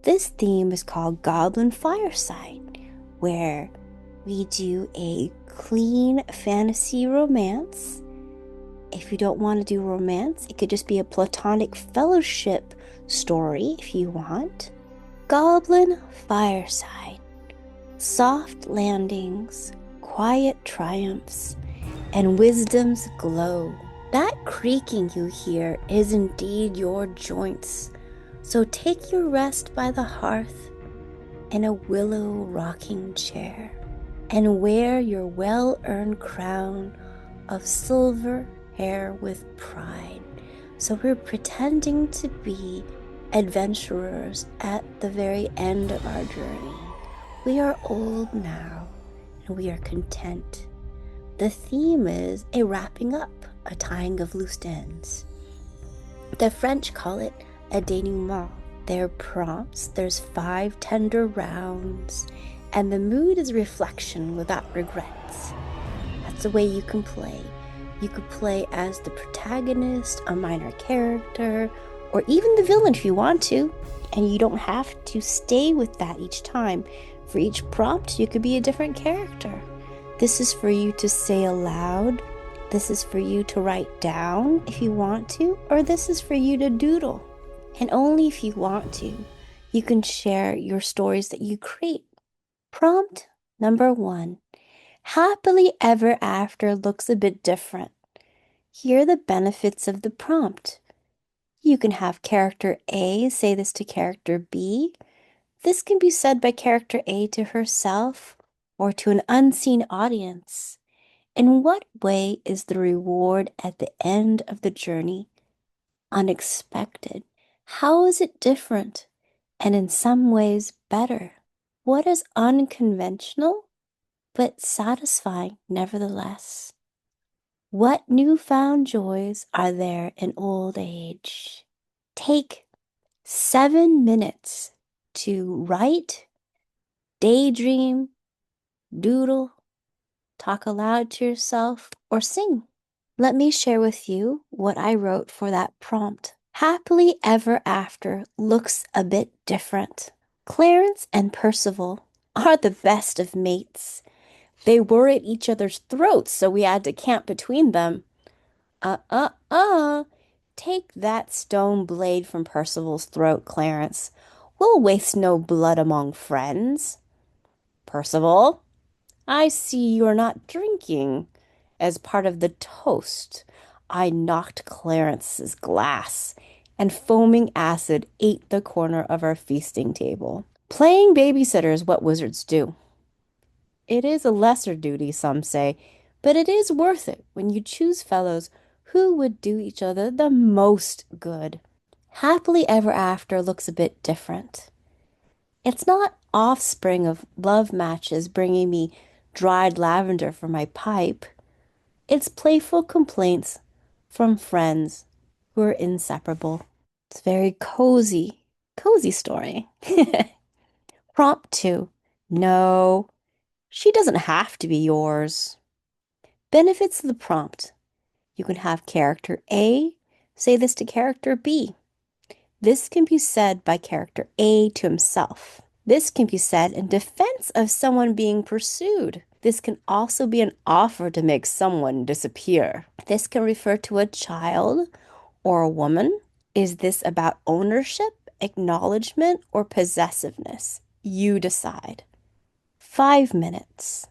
This theme is called Goblin Fireside, where we do a clean fantasy romance. If you don't want to do romance, it could just be a platonic fellowship story if you want. Goblin Fireside. Soft landings, quiet triumphs, and wisdom's glow. That creaking you hear is indeed your joints. So take your rest by the hearth in a willow rocking chair and wear your well-earned crown of silver hair with pride. So we're pretending to be adventurers at the very end of our journey. We are old now and we are content. The theme is a wrapping up, a tying of loose ends. The French call it a denouement. There are prompts, there's 5 tender rounds, and the mood is reflection without regrets. That's the way you can play. You could play as the protagonist, a minor character, or even the villain if you want to, and you don't have to stay with that each time. For each prompt, you could be a different character. This is for you to say aloud. This is for you to write down if you want to, or this is for you to doodle. And only if you want to, you can share your stories that you create. Prompt number 1. Happily ever after looks a bit different. Here are the benefits of the prompt. You can have character A say this to character B. This can be said by character A to herself or to an unseen audience. In what way is the reward at the end of the journey unexpected? How is it different and in some ways better? What is unconventional but satisfying nevertheless? What newfound joys are there in old age? Take 7 minutes to write, daydream, doodle, talk aloud to yourself, or sing. Let me share with you what I wrote for that prompt. Happily ever after looks a bit different. Clarence and Percival are the best of mates. They were at each other's throats, so we had to camp between them. Uh. Take that stone blade from Percival's throat, Clarence. We'll waste no blood among friends. Percival, I see you are not drinking. As part of the toast, I knocked Clarence's glass, and foaming acid ate the corner of our feasting table. Playing babysitter is what wizards do. It is a lesser duty, some say, but it is worth it when you choose fellows who would do each other the most good. Happily ever after looks a bit different. It's not offspring of love matches bringing me dried lavender for my pipe. It's playful complaints from friends who are inseparable. It's very cozy story. Prompt 2. No, she doesn't have to be yours. Benefits of the prompt. You can have character A say this to character B. This can be said by character A to himself. This can be said in defense of someone being pursued. This can also be an offer to make someone disappear. This can refer to a child or a woman. Is this about ownership, acknowledgement, or possessiveness? You decide. 5 minutes.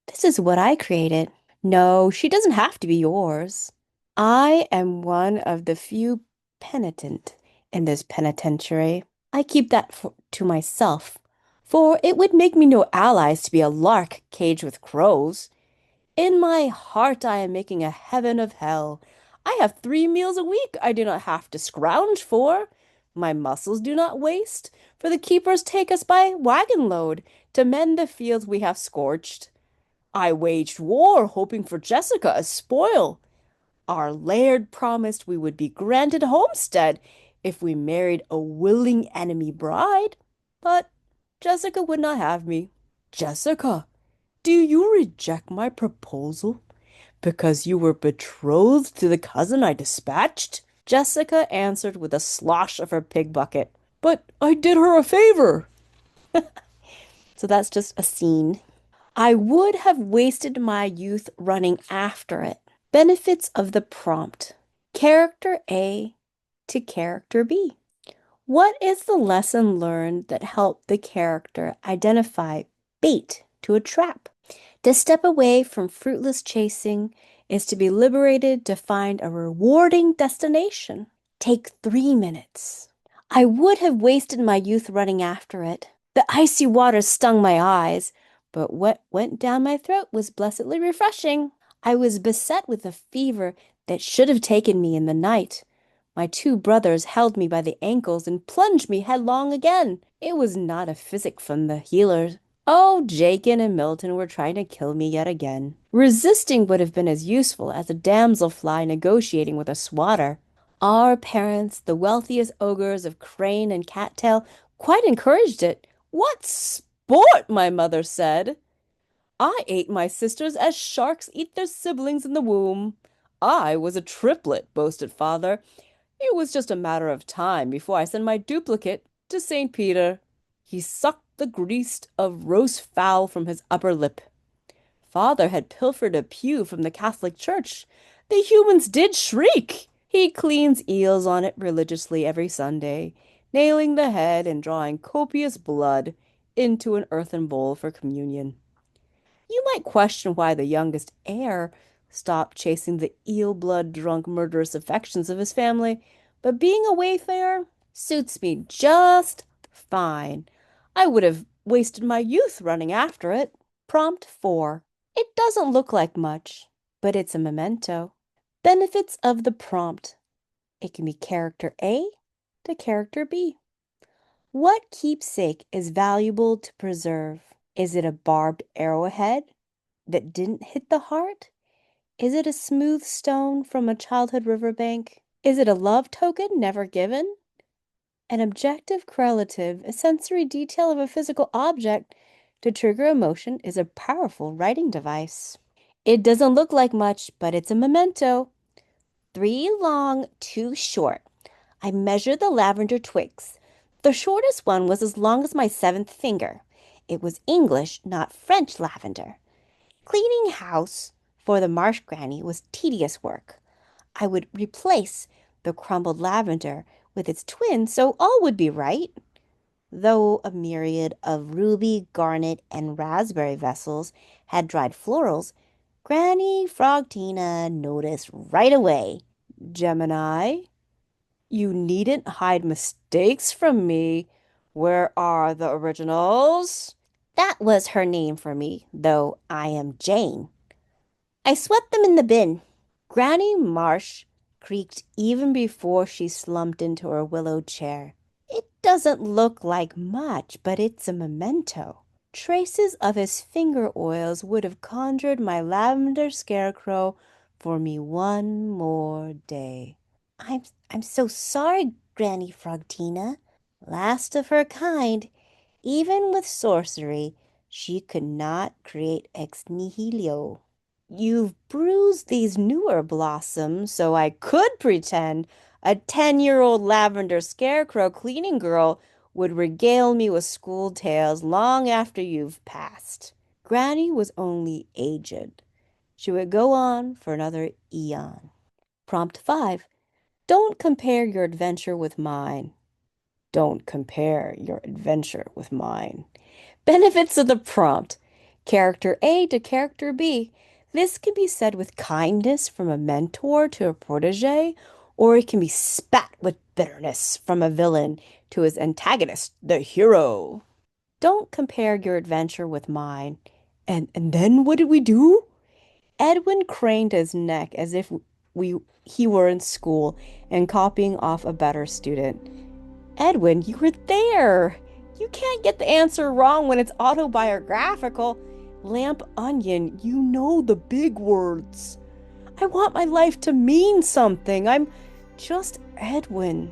This is what I created. No, she doesn't have to be yours. I am one of the few penitent in this penitentiary. I keep that to myself, for it would make me no allies to be a lark caged with crows. In my heart I am making a heaven of hell. I have 3 meals a week I do not have to scrounge for. My muscles do not waste, for the keepers take us by wagon load to mend the fields we have scorched. I waged war hoping for Jessica as spoil. Our laird promised we would be granted homestead if we married a willing enemy bride, but Jessica would not have me. Jessica, do you reject my proposal because you were betrothed to the cousin I dispatched? Jessica answered with a slosh of her pig bucket. But I did her a favor. So that's just a scene. I would have wasted my youth running after it. Benefits of the prompt. Character A to character B. What is the lesson learned that helped the character identify bait to a trap? To step away from fruitless chasing is to be liberated to find a rewarding destination. Take 3 minutes. I would have wasted my youth running after it. The icy water stung my eyes, but what went down my throat was blessedly refreshing. I was beset with a fever that should have taken me in the night. My two brothers held me by the ankles and plunged me headlong again. It was not a physic from the healers. Oh, Jakin and Milton were trying to kill me yet again. Resisting would have been as useful as a damselfly negotiating with a swatter. Our parents, the wealthiest ogres of Crane and Cattail, quite encouraged it. What sport, my mother said. I ate my sisters as sharks eat their siblings in the womb. I was a triplet, boasted father. It was just a matter of time before I sent my duplicate to St. Peter. He sucked the grease of roast fowl from his upper lip. Father had pilfered a pew from the Catholic Church. The humans did shriek. He cleans eels on it religiously every Sunday, nailing the head and drawing copious blood into an earthen bowl for communion. You might question why the youngest heir stopped chasing the eel blood drunk murderous affections of his family, but being a wayfarer suits me just fine. I would have wasted my youth running after it. Prompt 4. It doesn't look like much, but it's a memento. Benefits of the prompt. It can be character A to character B. What keepsake is valuable to preserve? Is it a barbed arrowhead that didn't hit the heart? Is it a smooth stone from a childhood riverbank? Is it a love token never given? An objective correlative, a sensory detail of a physical object to trigger emotion, is a powerful writing device. It doesn't look like much, but it's a memento. 3 long, 2 short. I measured the lavender twigs. The shortest one was as long as my 7th finger. It was English, not French lavender. Cleaning house for the Marsh granny was tedious work. I would replace the crumbled lavender with its twin so all would be right. Though a myriad of ruby, garnet, and raspberry vessels had dried florals, Granny Frogtina noticed right away. Gemini, you needn't hide mistakes from me. Where are the originals? That was her name for me, though I am Jane. I swept them in the bin. Granny Marsh creaked even before she slumped into her willow chair. It doesn't look like much, but it's a memento. Traces of his finger oils would have conjured my lavender scarecrow for me one more day. I'm so sorry, Granny Frogtina. Last of her kind, even with sorcery, she could not create ex nihilo. You've bruised these newer blossoms, so I could pretend a 10-year-old lavender scarecrow cleaning girl would regale me with school tales long after you've passed. Granny was only aged. She would go on for another eon. Prompt 5. Don't compare your adventure with mine. Don't compare your adventure with mine. Benefits of the prompt. Character A to character B. This can be said with kindness from a mentor to a protege, or it can be spat with bitterness from a villain to his antagonist, the hero. Don't compare your adventure with mine. And then what did we do? Edwin craned his neck as if we he were in school and copying off a better student. Edwin, you were there. You can't get the answer wrong when it's autobiographical. Lamp Onion, you know the big words. I want my life to mean something. I'm just Edwin.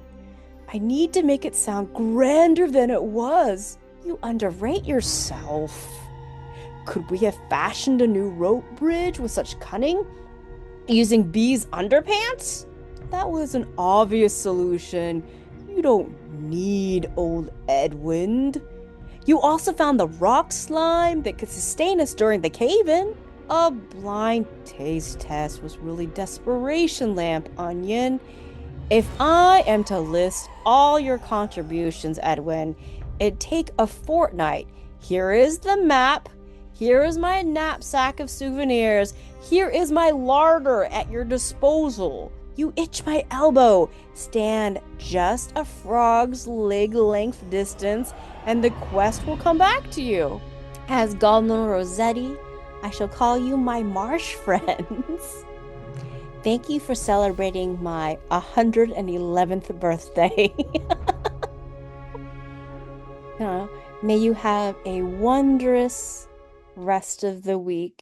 I need to make it sound grander than it was. You underrate yourself. Could we have fashioned a new rope bridge with such cunning? Using B's underpants? That was an obvious solution. You don't need, old Edwind. You also found the rock slime that could sustain us during the cave-in. A blind taste test was really desperation, Lamp Onion. If I am to list all your contributions, Edwin, it'd take a fortnight. Here is the map. Here is my knapsack of souvenirs. Here is my larder at your disposal. You itch my elbow. Stand just a frog's leg length distance, and the quest will come back to you. As Goblin Rosetti, I shall call you my Marsh Friends. Thank you for celebrating my 111th birthday. May you have a wondrous rest of the week.